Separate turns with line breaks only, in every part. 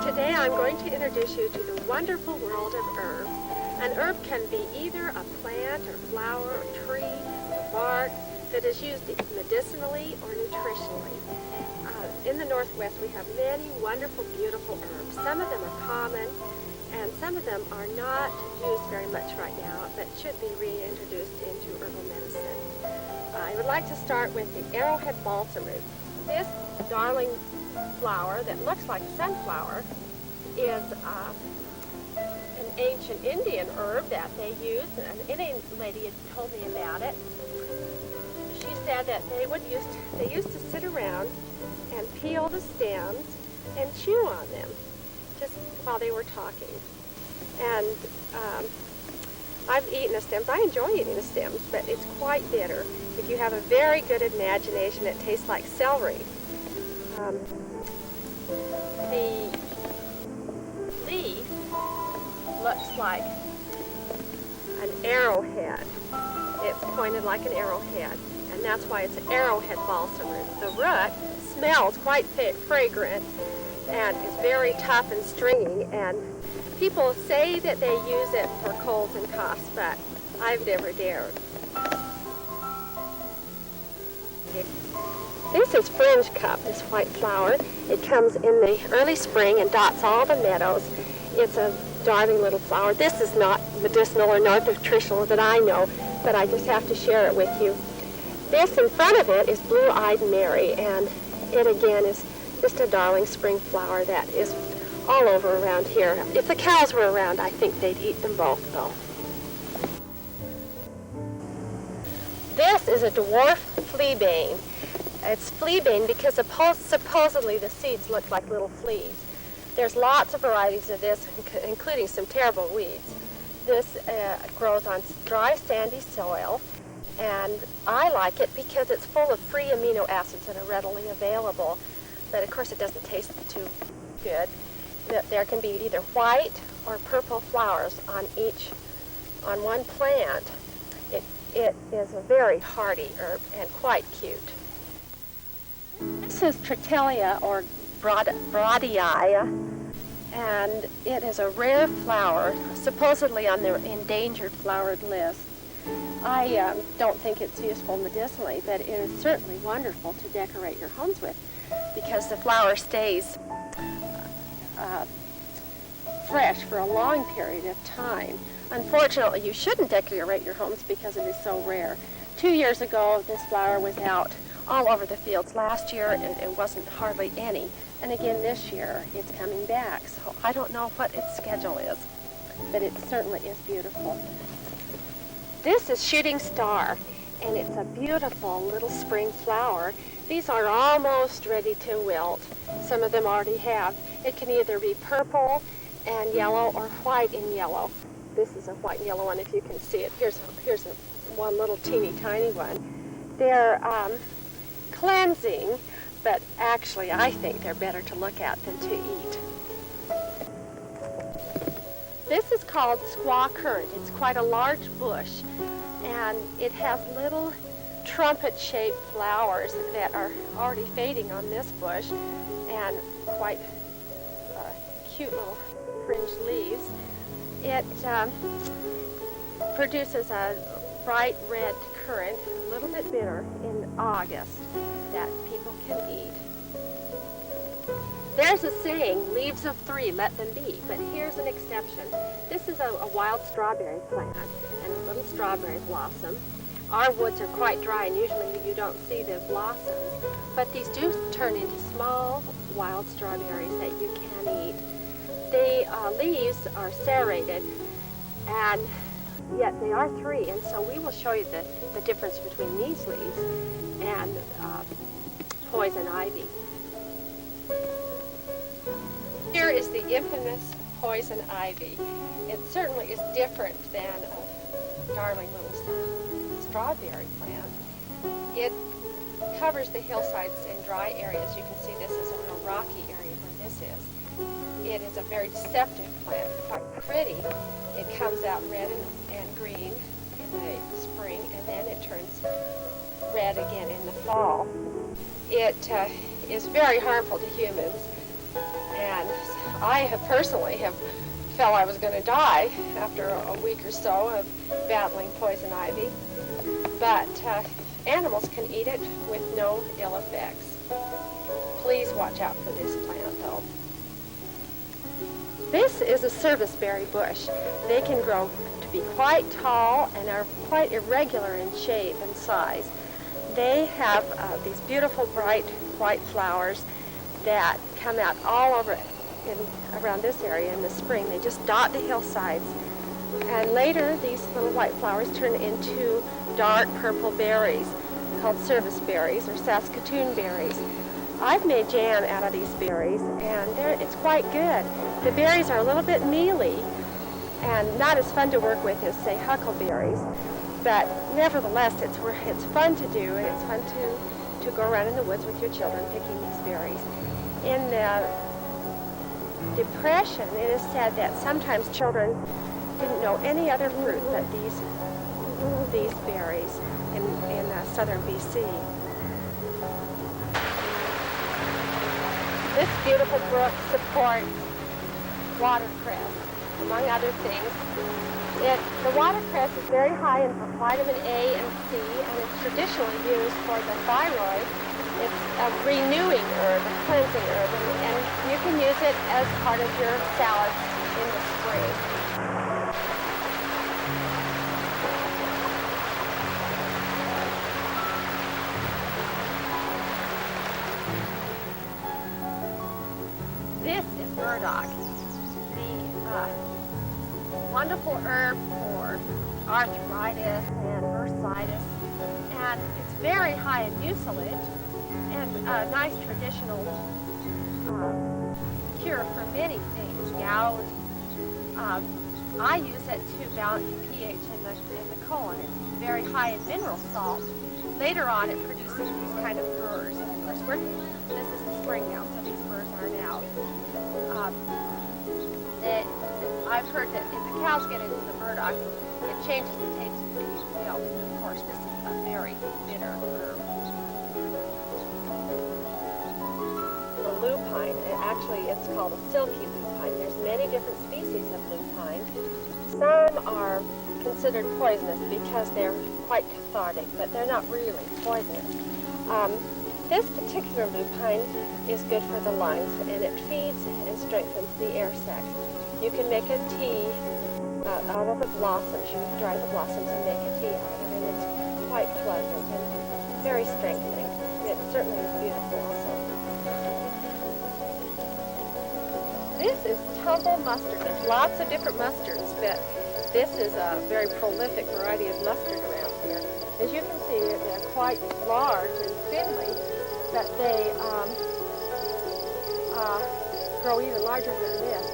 Today I'm going to introduce you to the wonderful world of herbs. An herb can be either a plant or flower or tree or bark that is used medicinally or nutritionally. In the Northwest we have many wonderful, beautiful herbs. Some of them are common and some of them are not used very much right now but should be reintroduced into herbal medicine. I would like to start with the arrowhead balsam root. This darling flower that looks like a sunflower is an ancient Indian herb that they used. An Indian lady had told me about it. She said that they used to sit around and peel the stems and chew on them just while they were talking. And I've eaten the stems. I enjoy eating the stems, but it's quite bitter. If you have a very good imagination, it tastes like celery. The leaf looks like an arrowhead. It's pointed like an arrowhead, and that's why it's an arrowhead balsam root. The root smells quite fragrant and is very tough and stringy, and people say that they use it for colds and coughs, but I've never dared. This is fringe cup, this white flower. It comes in the early spring and dots all the meadows. It's a darling little flower. This is not medicinal or not nutritional that I know, but I just have to share it with you. This in front of it is blue-eyed Mary, and it again is just a darling spring flower that is all over around here. If the cows were around, I think they'd eat them both, though. This is a dwarf fleabane. It's fleabane because supposedly the seeds look like little fleas. There's lots of varieties of this, including some terrible weeds. This grows on dry, sandy soil, and I like it because it's full of free amino acids that are readily available. But of course it doesn't taste too good. There can be either white or purple flowers on one plant. It is a very hardy herb and quite cute. This is Tritilia or Brodii, and it is a rare flower, supposedly on the endangered flowered list. I don't think it's useful medicinally, but it is certainly wonderful to decorate your homes with because the flower stays fresh for a long period of time. Unfortunately, you shouldn't decorate your homes because it is so rare. 2 years ago, this flower was out all over the fields. Last year, it wasn't hardly any. And again, this year, it's coming back. So I don't know what its schedule is, but it certainly is beautiful. This is Shooting Star, and it's a beautiful little spring flower. These are almost ready to wilt. Some of them already have. It can either be purple and yellow or white and yellow. This is a white and yellow one if you can see it. Here's one little teeny tiny one. They're cleansing, but actually I think they're better to look at than to eat. This is called squaw currant. It's quite a large bush, and it has little trumpet-shaped flowers that are already fading on this bush, and quite cute little fringed leaves. It produces a bright red currant, a little bit bitter, in August that people can eat. There's a saying, leaves of three, let them be, but here's an exception. This is a wild strawberry plant and a little strawberry blossom. Our woods are quite dry and usually you don't see the blossoms, but these do turn into small wild strawberries that you can eat. The leaves are serrated, and yet they are three, and so we will show you the difference between these leaves and poison ivy. Here is the infamous poison ivy. It certainly is different than a darling little strawberry plant. It covers the hillsides and dry areas. You can see this is a real rocky area where this is. It is a very deceptive plant, quite pretty. It comes out red and green in the spring, and then it turns red again in the fall. It is very harmful to humans. And I have personally felt I was going to die after a week or so of battling poison ivy. But animals can eat it with no ill effects. Please watch out for this plant, though. This is a serviceberry bush. They can grow to be quite tall and are quite irregular in shape and size. They have these beautiful bright white flowers that come out all over around this area in the spring. They just dot the hillsides. And later, these little white flowers turn into dark purple berries called serviceberries or Saskatoon berries. I've made jam out of these berries, and it's quite good. The berries are a little bit mealy and not as fun to work with as, say, huckleberries, but nevertheless, it's fun to do, and it's fun to go around in the woods with your children picking these berries. In the Depression, it is said that sometimes children didn't know any other fruit but these berries in southern BC. This beautiful brook supports watercress, among other things. The watercress is very high in vitamin A and C, and it's traditionally used for the thyroid. It's a renewing herb, a cleansing herb, and you can use it as part of your salads in the spring. This is burdock, the wonderful herb for arthritis and bursitis, and it's very high in mucilage and a nice traditional cure for many things, gout. I use it to balance the pH in the colon. It's very high in mineral salt. Later on, it produces these kind of burrs. And of course, this is the spring now, so these burrs aren't out. I've heard that if the cows get into the burdock, it changes the taste of the milk. Of course, this is a very bitter herb. The lupine, actually it's called a silky lupine. There's many different species of lupine. Some are considered poisonous because they're quite cathartic, but they're not really poisonous. This particular lupine is good for the lungs, and it feeds and strengthens the air sacs. You can make a tea out of the blossoms. You can dry the blossoms and make a tea out of it, and it's quite pleasant and very strengthening. It certainly is beautiful also. This is tumble mustard. There's lots of different mustards, but this is a very prolific variety of mustard around here. As you can see, they're quite large and spindly, but they grow even larger than this.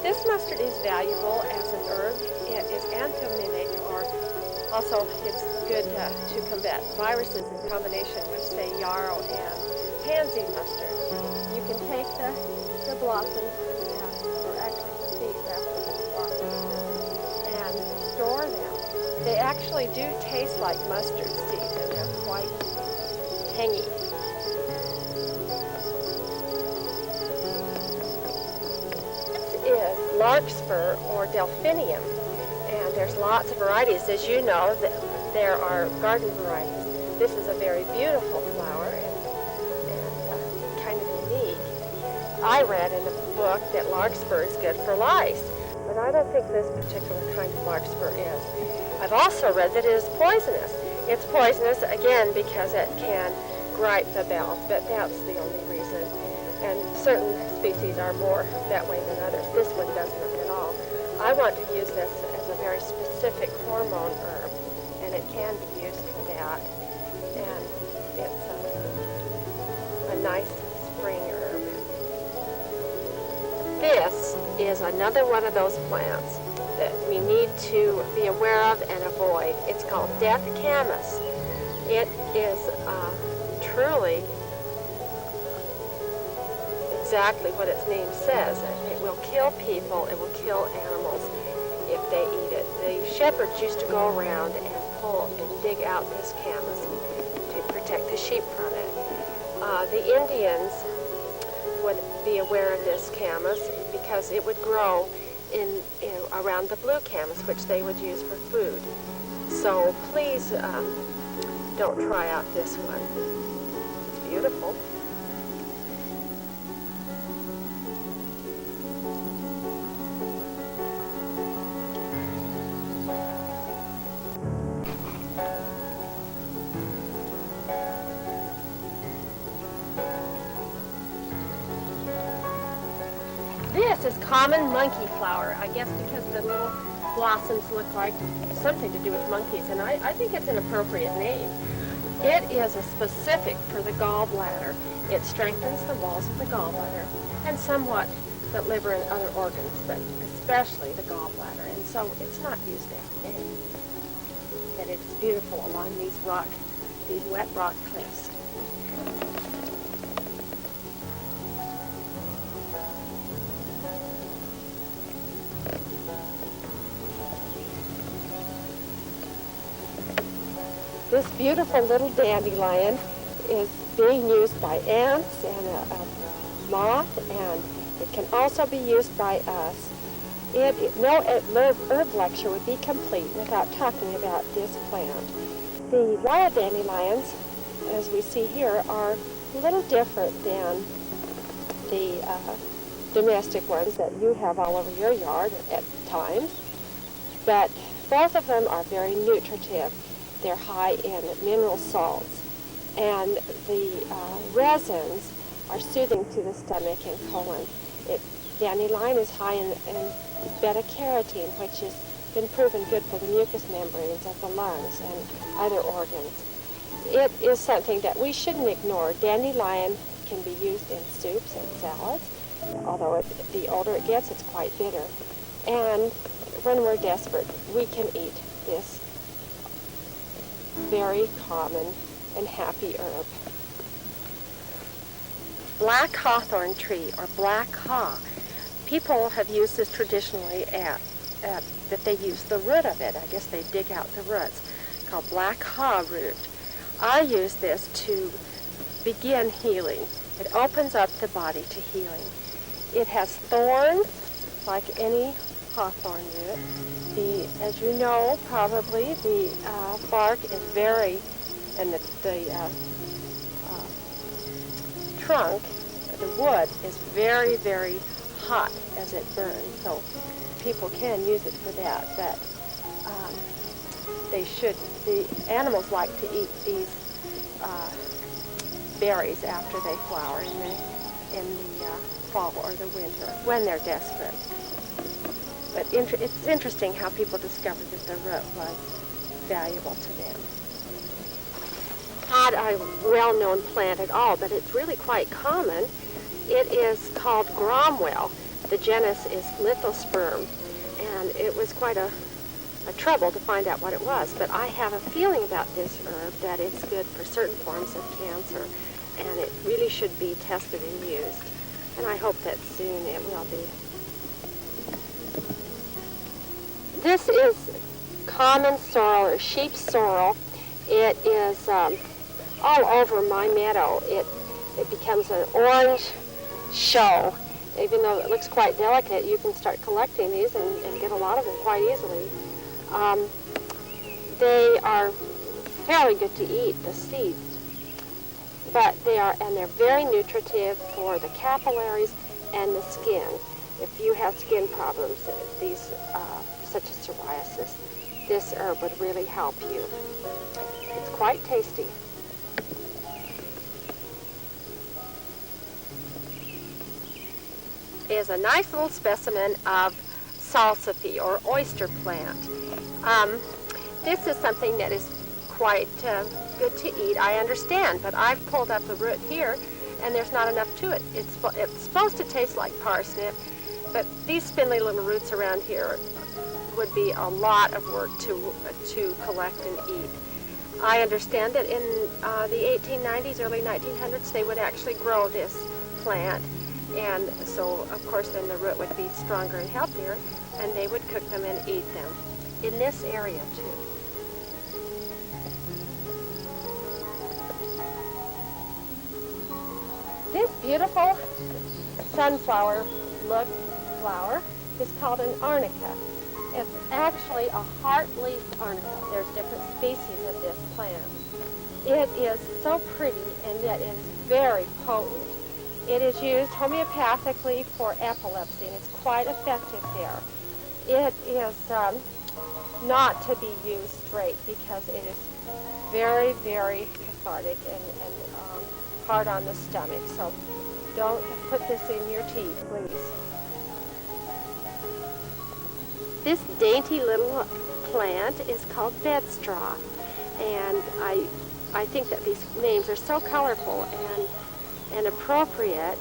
This mustard is valuable as an herb. It is antimonic, or also it's good to combat viruses in combination with, say, yarrow and pansy mustard. You can take the blossoms, or actually the seeds after the blossoms, and store them. They actually do taste like mustard seeds, and they're quite tangy. Is larkspur or delphinium, and there's lots of varieties. As you know, there are garden varieties. This is a very beautiful flower and kind of unique. I read in the book that larkspur is good for lice, but I don't think this particular kind of larkspur is. I've also read that it is poisonous. It's poisonous, again, because it can gripe the bowels, but that's the only reason. And certain species are more that way than others. This one doesn't at all. I want to use this as a very specific hormone herb, and it can be used for that. And it's a nice spring herb. This is another one of those plants that we need to be aware of and avoid. It's called death camas. It is truly exactly what its name says. It will kill people, it will kill animals if they eat it. The shepherds used to go around and pull and dig out this camas to protect the sheep from it. The Indians would be aware of this camas because it would grow around the blue camas, which they would use for food. So please don't try out this one. It's beautiful. This is common monkey flower, I guess because the little blossoms look like something to do with monkeys, and I think it's an appropriate name. It is a specific for the gallbladder. It strengthens the walls of the gallbladder and somewhat the liver and other organs, but especially the gallbladder, and so it's not used every day. But it's beautiful along these wet rock cliffs. This beautiful little dandelion is being used by ants and a moth, and it can also be used by us. No herb lecture would be complete without talking about this plant. The wild dandelions, as we see here, are a little different than the domestic ones that you have all over your yard at times, but both of them are very nutritive. They're high in mineral salts, and the resins are soothing to the stomach and colon. Dandelion is high in beta-carotene, which has been proven good for the mucous membranes of the lungs and other organs. It is something that we shouldn't ignore. Dandelion can be used in soups and salads, although the older it gets, it's quite bitter. And when we're desperate, we can eat this very common and happy herb. Black hawthorn tree, or black haw. People have used this traditionally that they use the root of it. I guess they dig out the roots, called black haw root. I use this to begin healing. It opens up the body to healing. It has thorns, like any hawthorn root. As you know, probably, the bark is very, and the trunk, the wood, is very, very hot as it burns. So people can use it for that, but the animals like to eat these berries after they flower in the fall or the winter when they're desperate. But it's interesting how people discovered that the root was valuable to them. Not a well-known plant at all, but it's really quite common. It is called Gromwell. The genus is Lithosperm, and it was quite a trouble to find out what it was. But I have a feeling about this herb that it's good for certain forms of cancer, and it really should be tested and used. And I hope that soon it will be. This is common sorrel or sheep sorrel. It is all over my meadow. It becomes an orange show. Even though it looks quite delicate, you can start collecting these and get a lot of them quite easily. They are fairly good to eat, the seeds, but they're very nutritive for the capillaries and the skin. If you have skin problems, these such as psoriasis, this herb would really help you. It's quite tasty. Is a nice little specimen of salsify, or oyster plant. This is something that is quite good to eat, I understand, but I've pulled up the root here and there's not enough to it. It's supposed to taste like parsnip, but these spindly little roots around here would be a lot of work to collect and eat. I understand that in the 1890s, early 1900s, they would actually grow this plant, and so of course then the root would be stronger and healthier, and they would cook them and eat them in this area too. This beautiful sunflower look flower is called an arnica. It's actually a heart-leaf arnica. There's different species of this plant. It is so pretty, and yet it is very potent. It is used homeopathically for epilepsy, and it's quite effective there. It is not to be used straight because it is very, very cathartic and hard on the stomach. So don't put this in your tea, please. This dainty little plant is called bedstraw, and I think that these names are so colorful and appropriate.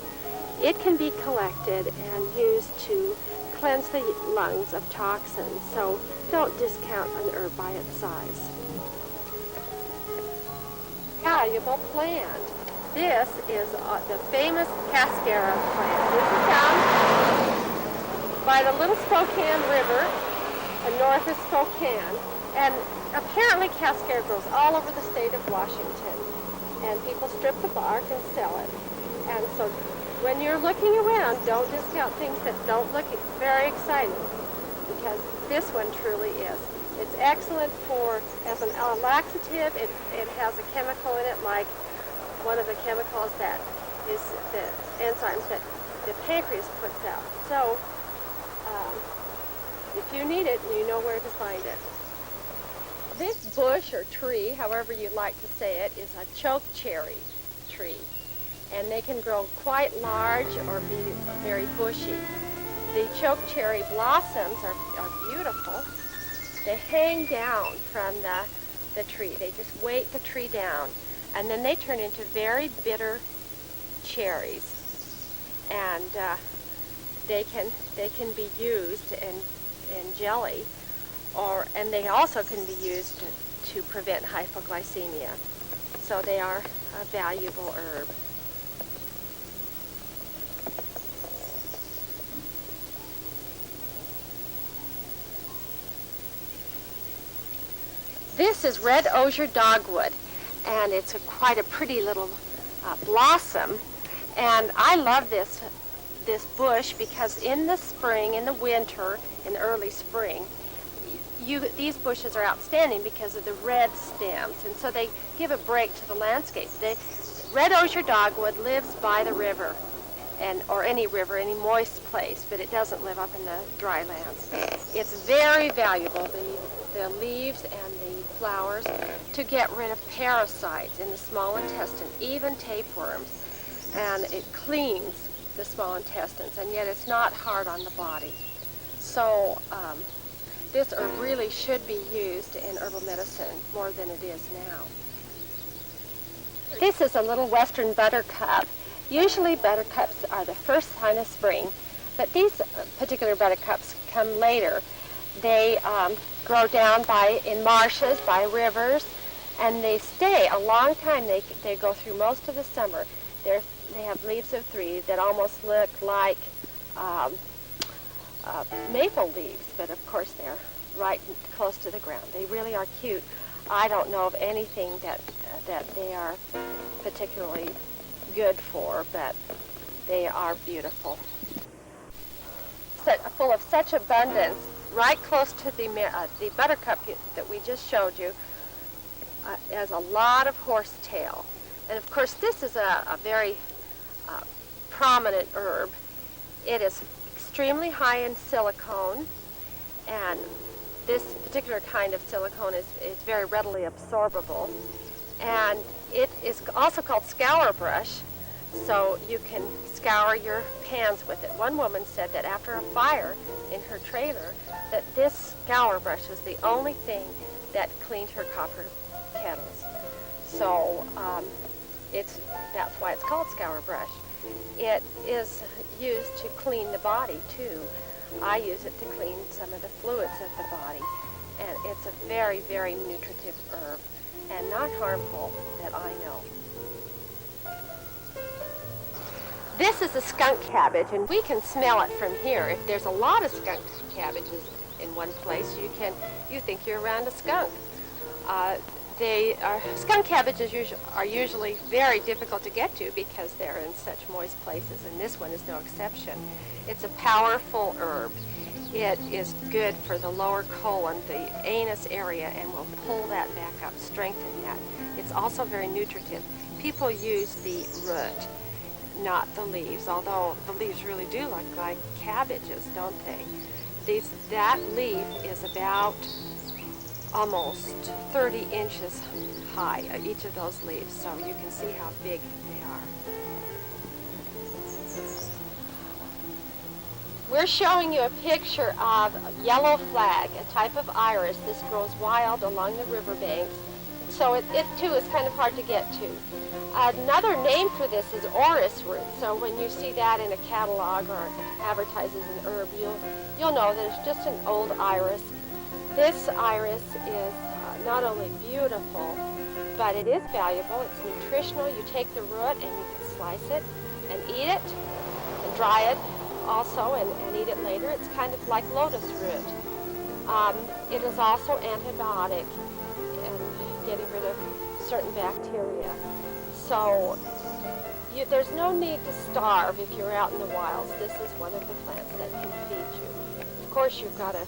It can be collected and used to cleanse the lungs of toxins, so don't discount an herb by its size. Valuable plant. This is the famous cascara plant. This is found by the Little Spokane River, north of Spokane, and apparently cascara grows all over the state of Washington, and people strip the bark and sell it. And so when you're looking around, don't discount things that don't look very exciting, because this one truly is. It's excellent as a laxative. It has a chemical in it, like one of the chemicals that is the enzymes that the pancreas puts out. So if you need it, you know where to find it. This bush or tree, however you like to say it, is a chokecherry tree. And they can grow quite large or be very bushy. The chokecherry blossoms are beautiful. They hang down from the tree. They just weight the tree down. And then they turn into very bitter cherries. And they can be used in jelly, and they also can be used to prevent hypoglycemia. So they are a valuable herb. This is red osier dogwood, and it's quite a pretty little blossom. And I love this bush because in the spring, in the winter, in the early spring, these bushes are outstanding because of the red stems, and so they give a break to the landscape. The red osier dogwood lives by the river, or any river, any moist place, but it doesn't live up in the dry lands. It's very valuable, the leaves and the flowers, to get rid of parasites in the small intestine, even tapeworms, and it cleans the small intestines, and yet it's not hard on the body. So this herb really should be used in herbal medicine more than it is now. This is a little western buttercup. Usually buttercups are the first sign of spring, but these particular buttercups come later. They grow down in marshes, by rivers, and they stay a long time. They go through most of the summer. They have leaves of 3 that almost look like maple leaves, but of course they're right close to the ground. They really are cute. I don't know of anything that they are particularly good for, but they are beautiful. Full of such abundance, right close to the buttercup that we just showed you, has a lot of horsetail. And of course this is a very prominent herb. It is extremely high in silicone, and this particular kind of silicone is very readily absorbable. And it is also called scour brush, so you can scour your pans with it. One woman said that after a fire in her trailer, that this scour brush was the only thing that cleaned her copper kettles. So that's why it's called scour brush. It is used to clean the body too. I use it to clean some of the fluids of the body, and it's a very, very nutritive herb and not harmful that I know. This is a skunk cabbage, and we can smell it from here. If there's a lot of skunk cabbages in one place, you think you're around a skunk. Skunk cabbages are usually very difficult to get to because they're in such moist places, and this one is no exception. It's a powerful herb. It is good for the lower colon, the anus area, and will pull that back up, strengthen that. It's also very nutritive. People use the root, not the leaves, although the leaves really do look like cabbages, don't they? That leaf is about almost 30 inches high, each of those leaves, so you can see how big they are. We're showing you a picture of yellow flag, a type of iris. This grows wild along the riverbanks, so it too is kind of hard to get to. Another name for this is orris root, so when you see that in a catalog or advertises an herb, you'll know that it's just an old iris. This iris is not only beautiful, but it is valuable. It's nutritional. You take the root and you can slice it and eat it, and dry it also and eat it later. It's kind of like lotus root. It is also antibiotic and getting rid of certain bacteria. So there's no need to starve if you're out in the wilds. This is one of the plants that can feed you. Of course, you've got to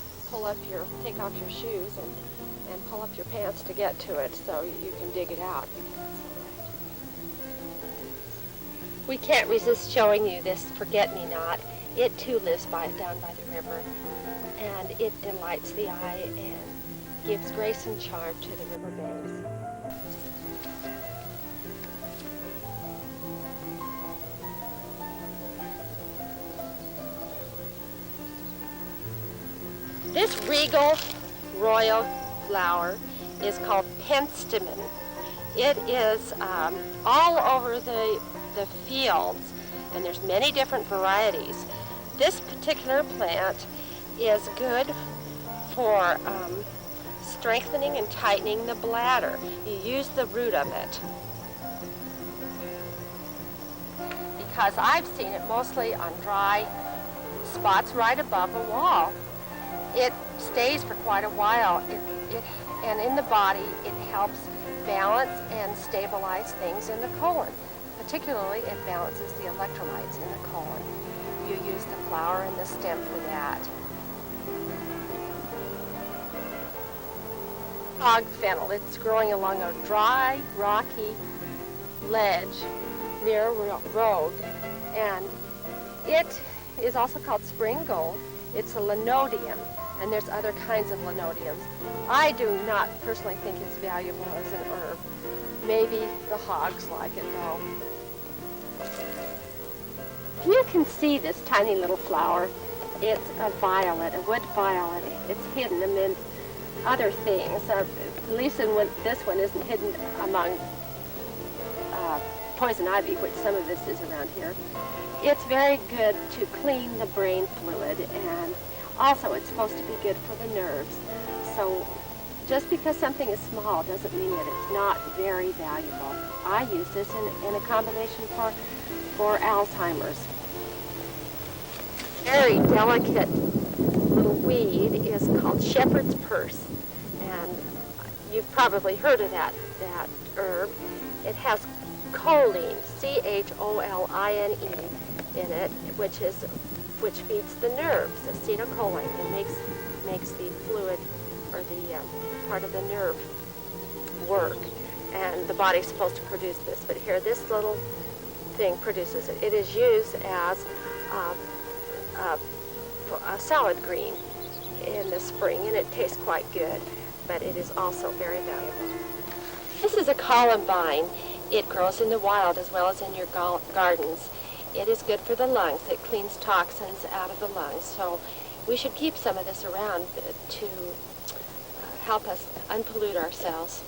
take off your shoes and pull up your pants to get to it so you can dig it out because it's so light. We can't resist showing you this forget-me-not. It too lives down by the river, and it delights the eye and gives grace and charm to the riverbanks. This regal royal flower is called penstemon. It is all over the fields, and there's many different varieties. This particular plant is good for strengthening and tightening the bladder. You use the root of it. Because I've seen it mostly on dry spots right above a wall. It stays for quite a while, and in the body it helps balance and stabilize things in the colon. Particularly, it balances the electrolytes in the colon. You use the flower and the stem for that. Hog fennel. It's growing along a dry, rocky ledge near a road, and it is also called spring gold. It's a linodium, and there's other kinds of linodiums. I do not personally think it's valuable as an herb. Maybe the hogs like it though. You can see this tiny little flower. It's a violet, a wood violet. It's hidden amid other things. At least this one isn't hidden among poison ivy, which some of this is around here. It's very good to clean the brain fluid, and also it's supposed to be good for the nerves. So just because something is small doesn't mean that it's not very valuable. I use this in a combination for Alzheimer's. Very delicate little weed is called shepherd's purse, and you've probably heard of that herb. It has choline, choline, in it, which feeds the nerves, acetylcholine, and makes the fluid or the part of the nerve work. And the body's supposed to produce this, but here this little thing produces it. It is used as a salad green in the spring, and it tastes quite good, but it is also very valuable. This is a columbine. It grows in the wild as well as in your gardens. It is good for the lungs. It cleans toxins out of the lungs, so we should keep some of this around to help us unpollute ourselves.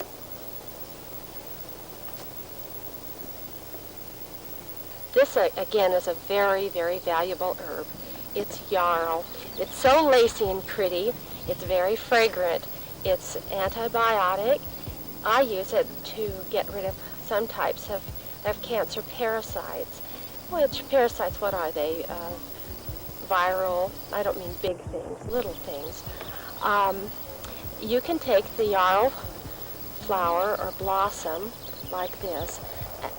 This, again, is a very, very valuable herb. It's yarrow. It's so lacy and pretty. It's very fragrant. It's antibiotic. I use it to get rid of some types of cancer parasites. Which parasites, what are they? Viral, I don't mean big things, little things. You can take the yarrow flower or blossom like this,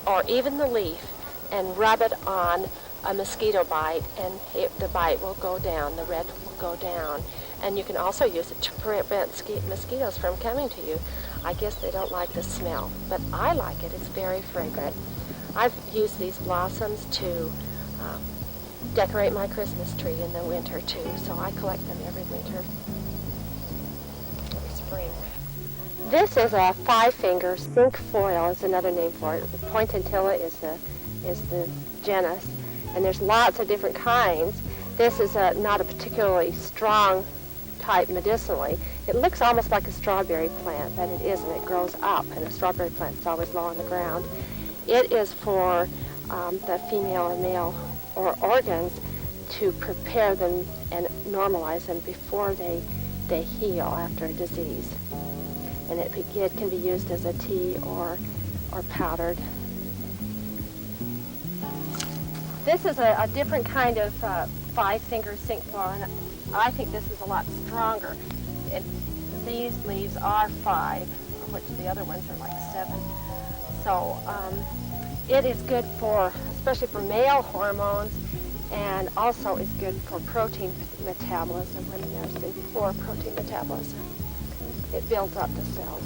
or even the leaf, and rub it on a mosquito bite, and the bite will go down, the red will go down. And you can also use it to prevent mosquitoes from coming to you. I guess they don't like the smell, but I like it. It's very fragrant. I've used these blossoms to decorate my Christmas tree in the winter too, so I collect them every winter, every spring. This is a five-finger cinquefoil is another name for it. The pointantilla is the genus, and there's lots of different kinds. This is not a particularly strong type medicinally. It looks almost like a strawberry plant, but it isn't. It grows up, and a strawberry plant is always low on the ground. It is for the female or male or organs to prepare them and normalize them before they heal after a disease. And it can be used as a tea or powdered. This is a different kind of five-finger cinquefoil, and I think this is a lot stronger. These leaves are 5, which the other ones are like 7. So it is good for, especially for male hormones, and also is good for protein metabolism when there's been poor protein metabolism. It builds up the cells.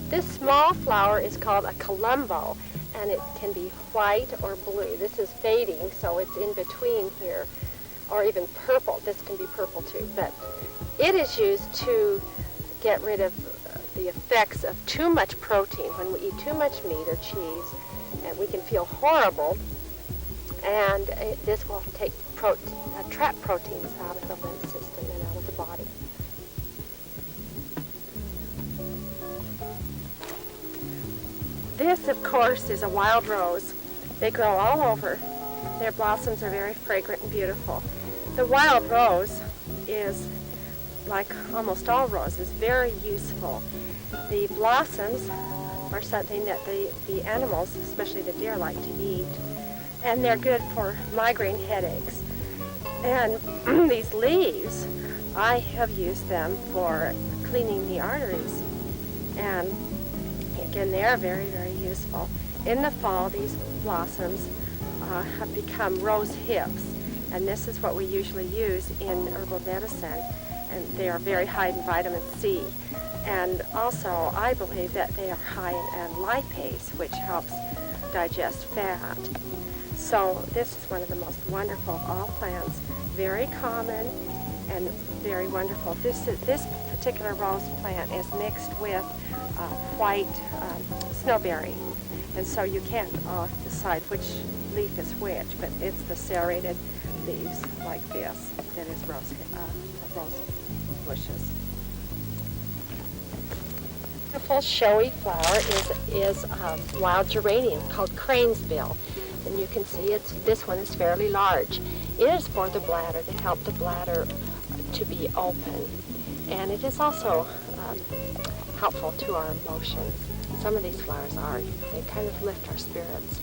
This small flower is called a columbo, and it can be white or blue. This is fading, so it's in between here, or even purple. This can be purple too, but it is used to get rid of the effects of too much protein. When we eat too much meat or cheese, and we can feel horrible, and this will trap proteins out of the lymph system and out of the body. This, of course, is a wild rose. They grow all over. Their blossoms are very fragrant and beautiful. The wild rose is, like almost all roses, very useful. The blossoms are something that the animals, especially the deer, like to eat. And they're good for migraine headaches. And these leaves, I have used them for cleaning the arteries. And again, they are very, very useful. In the fall, these blossoms have become rose hips, and this is what we usually use in herbal medicine, and they are very high in vitamin C. And also, I believe that they are high in lipase, which helps digest fat. So this is one of the most wonderful of all plants, very common and very wonderful. This particular rose plant is mixed with white snowberry, and so you can't decide which leaf is which, but it's the serrated leaves like this that is rose bushes. Beautiful showy flower is wild geranium called cranesbill, and you can see this one is fairly large. It is for the bladder, to help the bladder to be open, and it is also helpful to our emotions. Some of these flowers are. They kind of lift our spirits.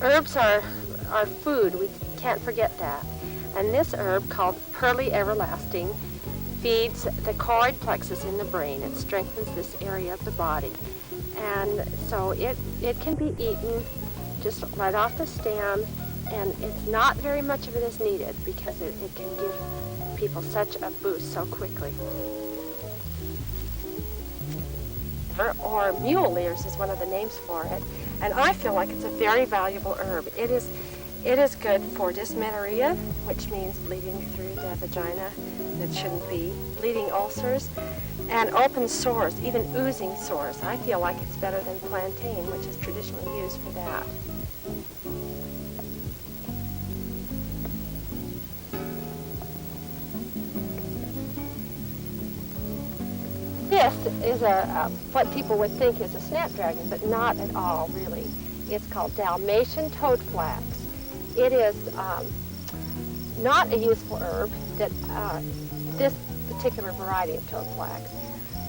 Herbs are food. We can't forget that. And this herb, called Pearly Everlasting, feeds the choroid plexus in the brain. It strengthens this area of the body. And so it can be eaten just right off the stem, and it's not very much of it is needed because it can give people such a boost so quickly. Or mule ears is one of the names for it, and I feel like it's a very valuable herb. It is good for dysmenorrhea, which means bleeding through the vagina that shouldn't be, bleeding ulcers, and open sores, even oozing sores. I feel like it's better than plantain, which is traditionally used for that. This is what people would think is a snapdragon, but not at all, really. It's called Dalmatian toadflax. It is not a useful herb, that this particular variety of toadflax.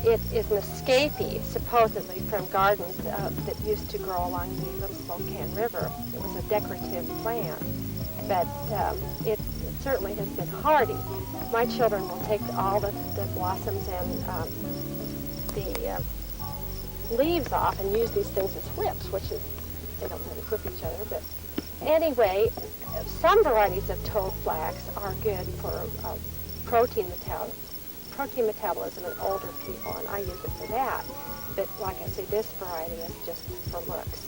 It is an escapee, supposedly, from gardens that used to grow along the Little Spokane River. It was a decorative plant, but it's certainly has been hardy. My children will take all the blossoms and the leaves off and use these things as whips, which is, they don't really whip each other, but anyway, some varieties of toad flax are good for protein metabolism in older people, and I use it for that. But like I say, this variety is just for looks.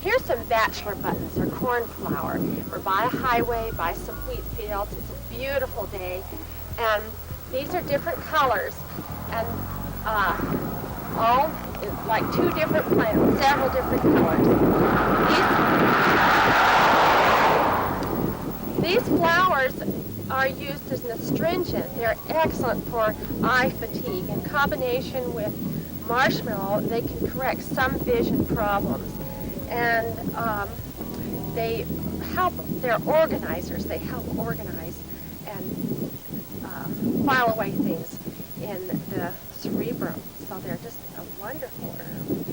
Here's some bachelor buttons or cornflower. We're by a highway, by some wheat fields. It's a beautiful day, and these are different colors, and all like two different plants, several different colors. These flowers are used as an astringent. They're excellent for eye fatigue. In combination with marshmallow, they can correct some vision problems. And they're organizers. They help organize and file away things in the cerebrum. So they're just a wonderful herb.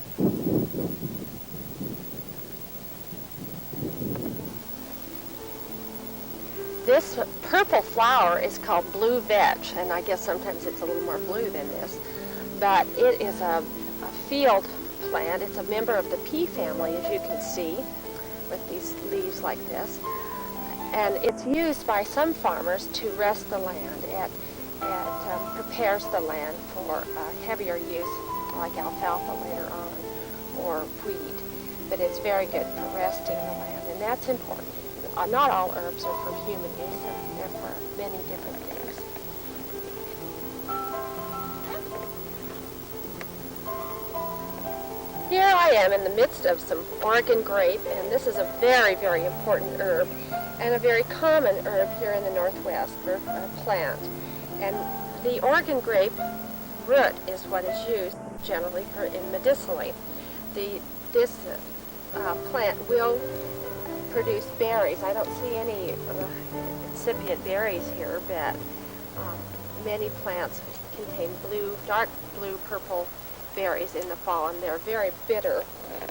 This purple flower is called blue vetch, and I guess sometimes it's a little more blue than this, but it is a field plant. It's a member of the pea family, as you can see, with these leaves like this. And it's used by some farmers to rest the land. It prepares the land for heavier use, like alfalfa later on, or wheat. But it's very good for resting the land, and that's important. Not all herbs are for human use, they're for many different things. Here I am in the midst of some Oregon grape, and this is a very, very important herb, and a very common herb here in the Northwest for a plant. And the Oregon grape root is what is used generally medicinally. This plant will produce berries. I don't see any incipient berries here, but many plants contain dark blue, purple berries in the fall, and they're very bitter,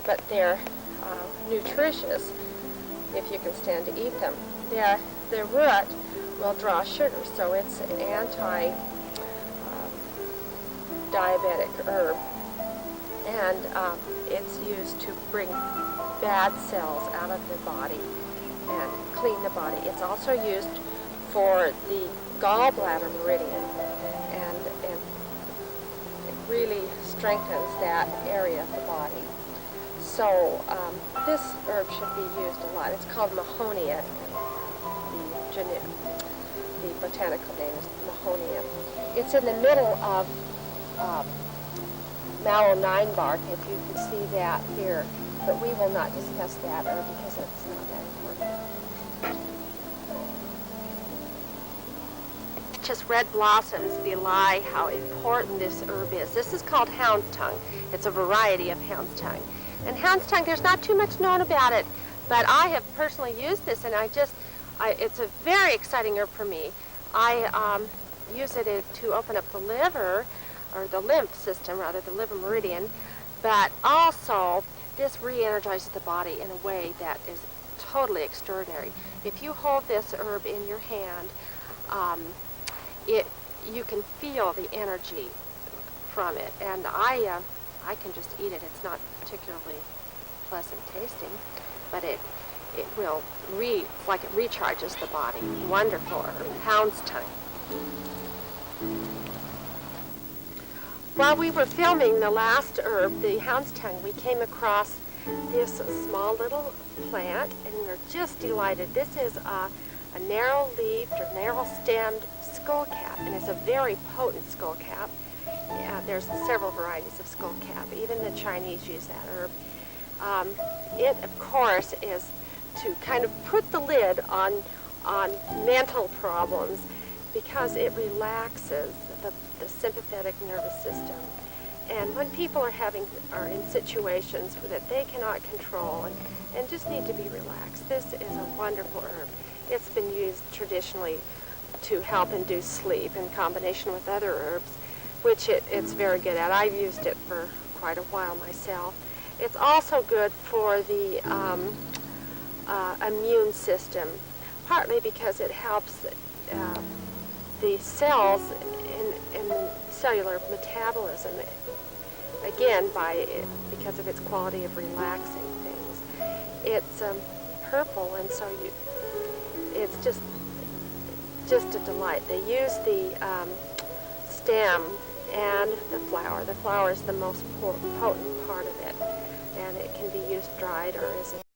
but they're nutritious if you can stand to eat them. The root will draw sugar, so it's an anti-diabetic herb, and it's used to bring bad cells out of the body and clean the body. It's also used for the gallbladder meridian, and it really strengthens that area of the body. So this herb should be used a lot. It's called Mahonia. The botanical name is Mahonia. It's in the middle of mallow 9 bark, if you can see that here, but we will not discuss that herb because it's not that important. Just red blossoms belie how important this herb is. This is called hound's tongue. It's a variety of hound's tongue. And hound's tongue, there's not too much known about it, but I have personally used this, and it's a very exciting herb for me. I use it to open up the liver, or the lymph system, rather, the liver meridian, but also this re-energizes the body in a way that is totally extraordinary. If you hold this herb in your hand, you can feel the energy from it, and I can just eat it. It's not particularly pleasant tasting, but it will like it recharges the body. Wonderful herb, hound's tongue. While we were filming the last herb, the hound's tongue, we came across this small little plant, and we were just delighted. This is a narrow-leaved or narrow-stemmed skullcap, and it's a very potent skullcap. There's several varieties of skullcap. Even the Chinese use that herb. It, of course, is to kind of put the lid on mental problems, because it relaxes the sympathetic nervous system. And when people are in situations that they cannot control and just need to be relaxed, this is a wonderful herb. It's been used traditionally to help induce sleep in combination with other herbs. which it's very good at. I've used it for quite a while myself. It's also good for the immune system, partly because it helps the cells in cellular metabolism, again because of its quality of relaxing things. It's purple, and so it's just a delight. They use the stem and the flower. The flower is the most potent part of it, and it can be used dried or as a